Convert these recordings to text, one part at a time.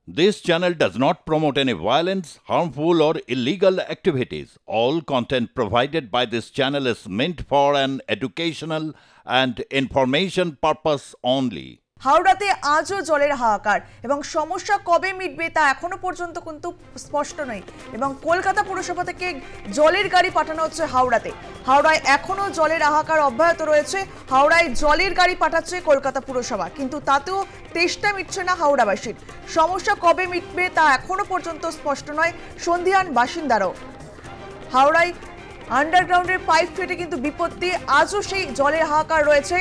This channel does not promote any violence, harmful, or illegal activities. All content provided by this channel is meant for an educational and information purpose only. হাওড়াতে আজও জলের হাহাকার এবং সমস্যা কবে মিটবে তা এখনো পর্যন্ত কিন্তু স্পষ্ট নয় এবং কলকাতা পুরসভা থেকে জলের গাড়ি পাঠানো হচ্ছে হাওড়াতে। হাওড়ায় এখনো জলের হাহাকার অব্যাহত রয়েছে। হাওড়ায় জলের গাড়ি পাঠাচ্ছে কলকাতা পুরসভা, কিন্তু তাতেও তেষ্টা মিটছে না হাওড়াবাসীর। সমস্যা কবে মিটবে তা এখনো পর্যন্ত স্পষ্ট নয় সন্ধিহান বাসিন্দারাও। হাওড়ায় আন্ডারগ্রাউন্ডের পাইপ ফেটে কিন্তু বিপত্তি, আজও সেই জলের হাহাকার রয়েছে।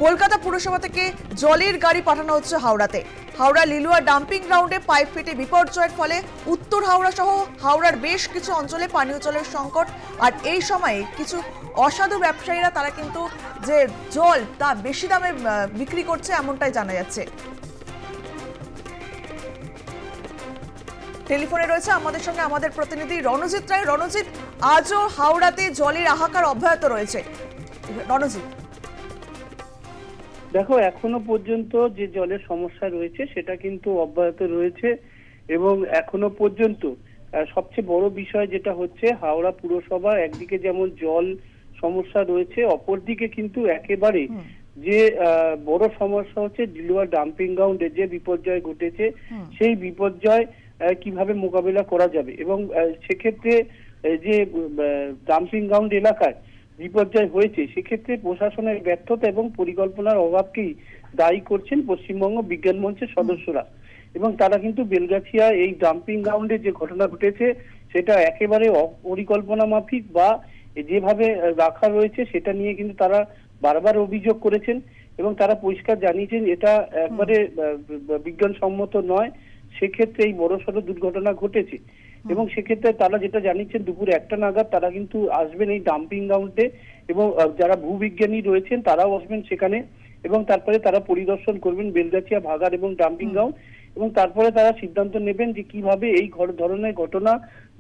কলকাতা পুরসভা থেকে জলের গাড়ি পাঠানো হচ্ছে হাওড়াতে। হাওড়া লিলুয়া ডাম্পিং গ্রাউন্ডে পাইপ ফেটে বিপর্যয়ের ফলে উত্তর হাওড়া সহ হাওড়ার বেশ কিছু অঞ্চলে পানীয় জলের সংকট। আর এই সময়ে কিছু অসাধু ব্যবসায়ীরা তারা কিন্তু যে জল তা বেশি দামে বিক্রি করছে এমনটাই জানা যাচ্ছে। টেলিফোনে রয়েছে আমাদের সঙ্গে আমাদের প্রতিনিধি রণজিৎ রায়। রণজিৎ, আজও হাওড়াতে জলের হাহাকার অব্যাহত রয়েছে। রণজিৎ, দেখো, এখনো পর্যন্ত যে জলের সমস্যা রয়েছে সেটা কিন্তু অব্যাহত রয়েছে এবং এখনো পর্যন্ত সবচেয়ে বড় বিষয় যেটা হচ্ছে হাওড়া পুরসভা একদিকে যেমন জল সমস্যা রয়েছে, অপরদিকে কিন্তু একেবারে যে বড় সমস্যা হচ্ছে লিলুয়া ডাম্পিং গ্রাউন্ডে যে বিপর্যয় ঘটেছে সেই বিপর্যয় কিভাবে মোকাবিলা করা যাবে এবং সেক্ষেত্রে যে ডাম্পিং গ্রাউন্ড এলাকায় বিপর্যয় হয়েছে সেক্ষেত্রে প্রশাসনের ব্যর্থতা এবং পরিকল্পনার অভাবকেই দায়ী করছেন পশ্চিমবঙ্গ বিজ্ঞান মঞ্চের সদস্যরা। এবং তারা কিন্তু বেলগাছিয়া এই ডাম্পিং গ্রাউন্ডে যে ঘটনা ঘটেছে সেটা একেবারে অপরিকল্পনা মাফিক বা যেভাবে রাখা রয়েছে সেটা নিয়ে কিন্তু তারা বারবার অভিযোগ করেছেন এবং তারা পরিষ্কার জানিয়েছেন এটা একবারে বিজ্ঞানসম্মত নয়। সেক্ষেত্রে এই বড়সড় দুর্ঘটনা ঘটেছে এবং সেক্ষেত্রে তারা যেটা জানিয়েছেন দুপুর 1টা নাগাদ তারা কিন্তু আসবেন এই ডাম্পিং গ্রাউন্ডে এবং যারা ভূবিজ্ঞানী রয়েছেন তারাও আসবেন সেখানে এবং তারপরে তারা পরিদর্শন করবেন বেলগাছিয়া, ভাগাড় এবং ডাম্পিং গ্রাউন্ড এবং তারপরে তারা সিদ্ধান্ত নেবেন যে কিভাবে এই ধরনের ঘটনা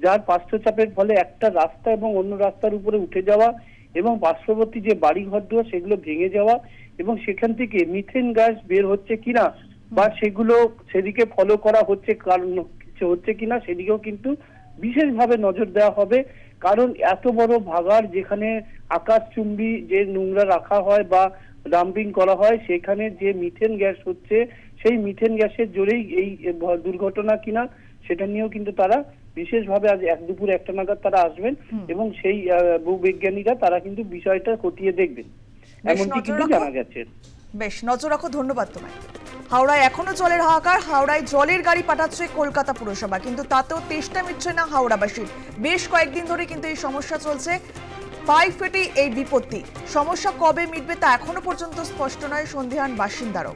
যার পার্শ্বচাপের ফলে একটা রাস্তা এবং অন্য রাস্তার উপরে উঠে যাওয়া এবং পার্শ্ববর্তী যে বাড়ি ঘরদুয়ার সেগুলো ভেঙে যাওয়া এবং সেখান থেকে মিথেন গ্যাস বের হচ্ছে কিনা বা সেগুলো সেদিকে ফলো করা হচ্ছে কারণ হচ্ছে কিনা সেদিকেও কিন্তু বিশেষভাবে নজর দেওয়া হবে। কারণ এত বড় ভাগাড় যেখানে আকাশচুম্বী যে নোংরা রাখা হয় বা ডাম্পিং করা হয় সেখানে যে মিথেন গ্যাস হচ্ছে সেই মিথেন গ্যাসের জোরেই এই দুর্ঘটনা কিনা সেটা নিয়েও কিন্তু তারা বিশেষভাবে আজ দুপুর 1টা নাগাদ তারা আসবেন এবং সেই ভূবিজ্ঞানীরা তারা কিন্তু বিষয়টা খতিয়ে দেখবেন এমনটি কিন্তু জানা গেছে। বেশ, নজর রাখো। ধন্যবাদ তোমায়। হাওড়ায় এখনো জলের হাহাকার। হাওড়ায় জলের গাড়ি পাঠাচ্ছে কলকাতা পুরসভা, কিন্তু তাতেও তেষ্টা মিটছে না হাওড়াবাসীর। বেশ কয়েকদিন ধরে কিন্তু এই সমস্যা চলছে। পাইপ ফেটে এই বিপত্তি, সমস্যা কবে মিটবে তা এখনো পর্যন্ত স্পষ্ট নয় সন্ধিহান বাসিন্দারও।